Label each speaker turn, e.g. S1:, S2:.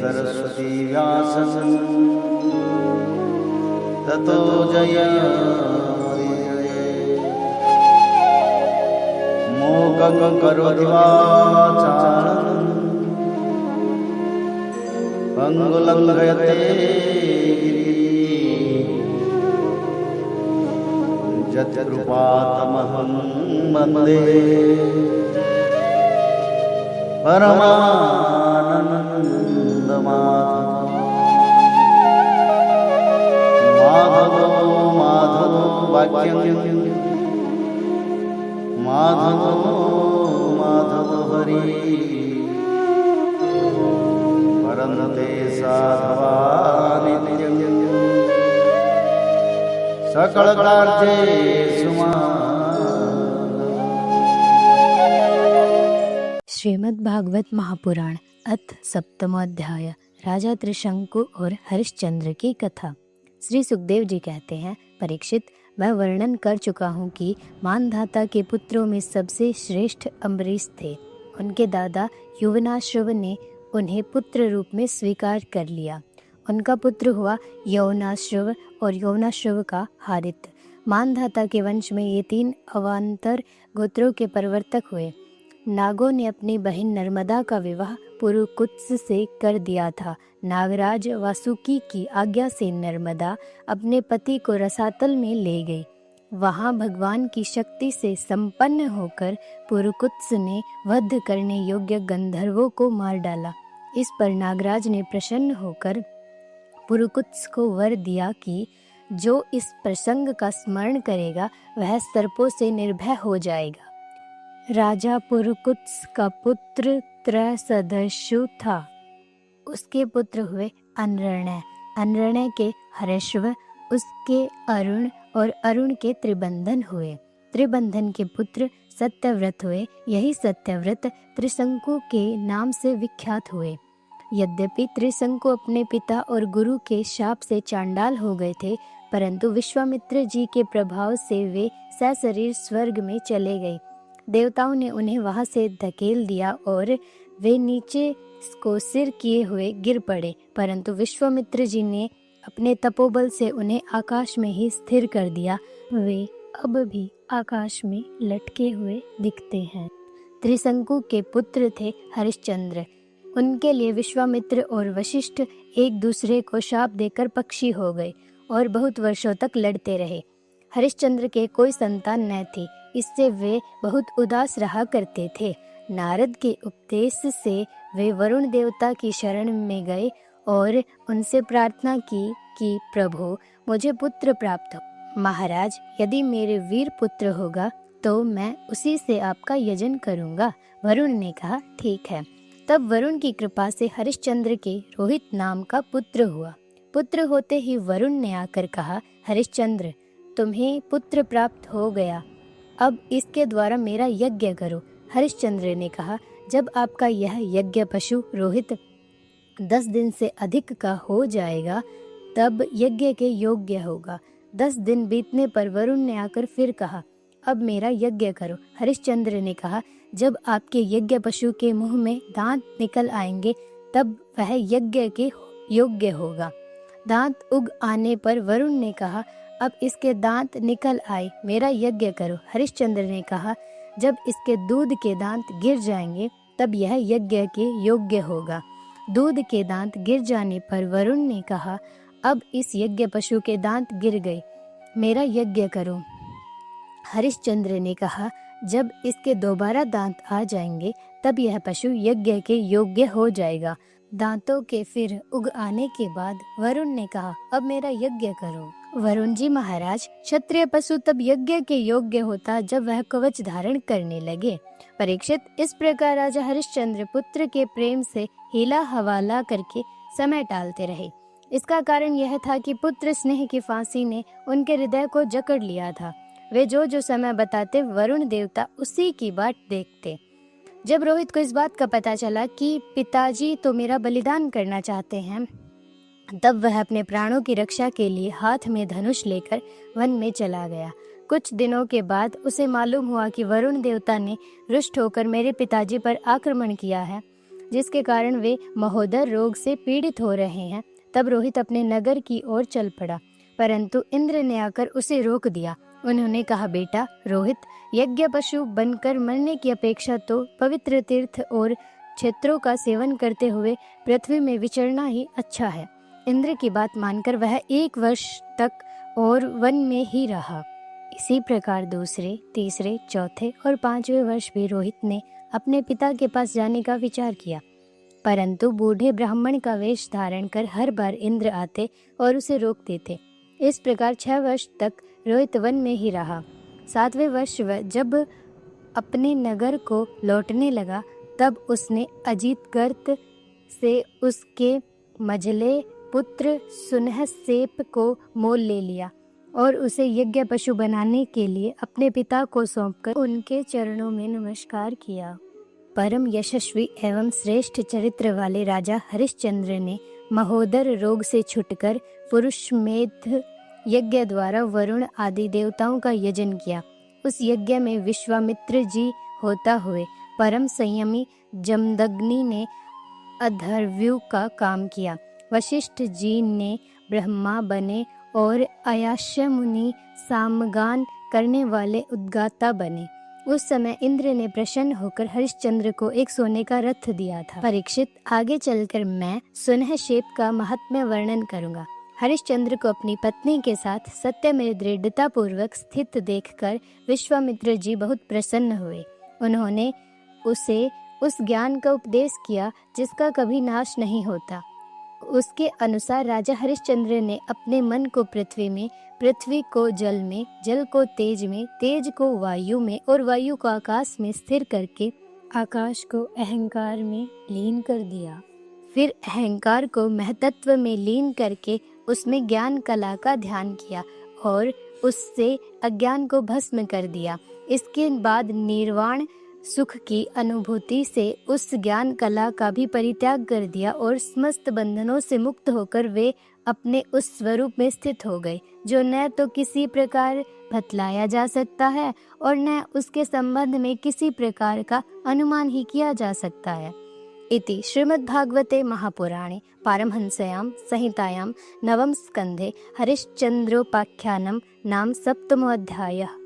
S1: सरस्वती व्यासं ततो जयमुदीरये। मूकं करोति वाचालं पंगुलं लङ्घयते यत्कृपातमहं वन्दे परमानन्दमाधवो माधवो वाक्यं माधवो हरि परन्ते साधवा नित्यं सकलकार्येषु
S2: श्रीमद् भागवत महापुराण अथ सप्तमो अध्याय राजा त्रिशंकु और हरिश्चंद्र की कथा। श्री सुखदेव जी कहते हैं, परीक्षित, मैं वर्णन कर चुका हूँ कि मानधाता के पुत्रों में सबसे श्रेष्ठ अम्बरीश थे। उनके दादा युवनाश्रव ने उन्हें पुत्र रूप में स्वीकार कर लिया। उनका पुत्र हुआ यौनाश्रव और यौनाश्रव का हारित। मानधाता के वंश में ये 3 अवान्तर गोत्रों के प्रवर्तक हुए। नागों ने अपनी बहन नर्मदा का विवाह पुरुकुत्स से कर दिया था। नागराज वासुकी की आज्ञा से नर्मदा अपने पति को रसातल में ले गई। वहां भगवान की शक्ति से संपन्न होकर पुरुकुत्स ने वध करने योग्य गंधर्वों को मार डाला। इस पर नागराज ने प्रसन्न होकर पुरुकुत्स को वर दिया कि जो इस प्रसंग का स्मरण करेगा वह सर्पों से निर्भय हो जाएगा। राजा पुरुकुत्स का पुत्र त्रसदस्यु था। उसके पुत्र हुए अनरणय, अनरणय के हरेश्व, उसके अरुण और अरुण के त्रिबंधन हुए। त्रिबंधन के पुत्र सत्यव्रत हुए। यही सत्यव्रत त्रिशंकु के नाम से विख्यात हुए। यद्यपि त्रिशंकु अपने पिता और गुरु के शाप से चांडाल हो गए थे, परंतु विश्वामित्र जी के प्रभाव से वे सशरीर स्वर्ग में चले गए। देवताओं ने उन्हें वहां से धकेल दिया और वे नीचे को सिर किए हुए गिर पड़े, परंतु विश्वामित्र जी ने अपने तपोबल से उन्हें आकाश में ही स्थिर कर दिया। वे अब भी आकाश में लटके हुए दिखते हैं। त्रिशंकु के पुत्र थे हरिश्चंद्र। उनके लिए विश्वामित्र और वशिष्ठ एक दूसरे को शाप देकर पक्षी हो गए और बहुत वर्षों तक लड़ते रहे। हरिश्चंद्र के कोई संतान न थी, इससे वे बहुत उदास रहा करते थे। नारद के उपदेश से वे वरुण देवता की शरण में गए और उनसे प्रार्थना की कि प्रभु मुझे पुत्र प्राप्त हो। महाराज, यदि मेरे वीर पुत्र होगा तो मैं उसी से आपका यजन करूंगा। वरुण ने कहा, ठीक है। तब वरुण की कृपा से हरिश्चंद्र के रोहित नाम का पुत्र हुआ। पुत्र होते ही वरुण ने आकर कहा, हरिश्चंद्र, तुम्हें पुत्र प्राप्त हो गया, अब इसके द्वारा मेरा यज्ञ करो। हरिश्चंद्र ने कहा, जब आपका यह यज्ञ पशु रोहित 10 दिन से अधिक का हो जाएगा तब यज्ञ के योग्य होगा। 10 दिन बीतने पर वरुण ने आकर फिर कहा, अब मेरा यज्ञ करो। हरिश्चंद्र ने कहा, जब आपके यज्ञ पशु के मुंह में दांत निकल आएंगे तब वह यज्ञ के योग्य होगा। दांत उग आने पर वरुण ने कहा, अब इसके दांत निकल आए, मेरा यज्ञ करो। हरिश्चंद्र ने कहा, जब इसके दूध के दांत गिर जाएंगे तब यह यज्ञ के योग्य होगा। दूध के दांत गिर जाने पर वरुण ने कहा, अब इस यज्ञ पशु के दांत गिर गए, मेरा यज्ञ करो। हरिश्चंद्र ने कहा, जब इसके दोबारा दांत आ जाएंगे तब यह पशु यज्ञ के योग्य हो जाएगा। दांतों के फिर उग आने के बाद वरुण ने कहा, अब मेरा यज्ञ करो। वरुण जी महाराज, क्षत्रिय पशु तब यज्ञ के योग्य होता जब वह कवच धारण करने लगे। परीक्षित, इस प्रकार राजा हरिश्चंद्र पुत्र के प्रेम से हीला हवाला करके समय टालते रहे। इसका कारण यह था कि पुत्र स्नेह की फांसी ने उनके हृदय को जकड़ लिया था। वे जो समय बताते वरुण देवता उसी की बाट देखते। जब रोहित को इस बात का पता चला कि पिताजी तो मेरा बलिदान करना चाहते हैं, तब वह अपने प्राणों की रक्षा के लिए हाथ में धनुष लेकर वन में चला गया। कुछ दिनों के बाद उसे मालूम हुआ कि वरुण देवता ने रुष्ट होकर मेरे पिताजी पर आक्रमण किया है। जिसके कारण वे महोदर रोग से पीड़ित हो रहे हैं। तब रोहित अपने नगर की ओर चल पड़ा, परंतु इंद्र ने आकर उसे रोक दिया। उन्होंने कहा, बेटा रोहित, यज्ञ पशु बनकर मरने की अपेक्षा तो पवित्र तीर्थ और क्षेत्रों का सेवन करते हुए पृथ्वी में विचरना ही अच्छा है। इंद्र की बात मानकर वह 1 वर्ष तक और वन में ही रहा। इसी प्रकार दूसरे, तीसरे, चौथे और 5वें वर्ष भी रोहित ने अपने पिता के पास जाने का विचार किया, परंतु बूढ़े ब्राह्मण का वेश धारण कर हर बार इंद्र आते और उसे रोकते थे। इस प्रकार 6 वर्ष तक रोहित वन में ही रहा। 7वें वर्ष जब अपने नगर को लौटने लगा, तब उसने अजितगर्त से उसके मझले पुत्र सुनहसेप को मोल ले लिया और उसे यज्ञ पशु बनाने के लिए अपने पिता को सौंपकर उनके चरणों में नमस्कार किया। परम यशस्वी एवं श्रेष्ठ चरित्र वाले राजा हरिश्चंद्र ने महोदर रोग से छुटकर पुरुषमेध यज्ञ द्वारा वरुण आदि देवताओं का यजन किया। उस यज्ञ में विश्वामित्र जी होता हुए परम संयमी जमदग्नि ने अधर्व्यू का काम किया। वशिष्ठ जी ने ब्रह्मा बने और अयाश्य मुनि सामगान करने वाले उद्गाता बने। उस समय इंद्र ने प्रसन्न होकर हरिश्चंद्र को एक सोने का रथ दिया था। परीक्षित, आगे चलकर मैं सुनहसेप का महात्म्य वर्णन करूंगा। हरिश्चंद्र को अपनी पत्नी के साथ सत्य में दृढ़ता पूर्वक स्थित देखकर विश्वामित्र जी बहुत प्रसन्न हुए। उन्होंने उसे उस ज्ञान का उपदेश किया जिसका कभी नाश नहीं होता। उसके अनुसार राजा हरिश्चंद्र ने अपने मन को पृथ्वी में, पृथ्वी को जल में, जल को तेज में, तेज को वायु में और वायु को आकाश में स्थिर करके आकाश को अहंकार में लीन कर दिया। फिर अहंकार को महतत्व में लीन करके उसमें ज्ञान कला का ध्यान किया और उससे अज्ञान को भस्म कर दिया। इसके बाद निर्वाण सुख की अनुभूति से उस ज्ञान कला का भी परित्याग कर दिया और समस्त बंधनों से मुक्त होकर वे अपने उस स्वरूप में स्थित हो गए, जो न तो किसी प्रकार बतलाया जा सकता है और न उसके संबंध में किसी प्रकार का अनुमान ही किया जा सकता है। इति श्रीमद्भागवते महापुराणे पारमहंस्यां संहितायां 9 स्कन्धे हरिश्चन्द्रोपाख्यानं नाम 7मोऽध्यायः।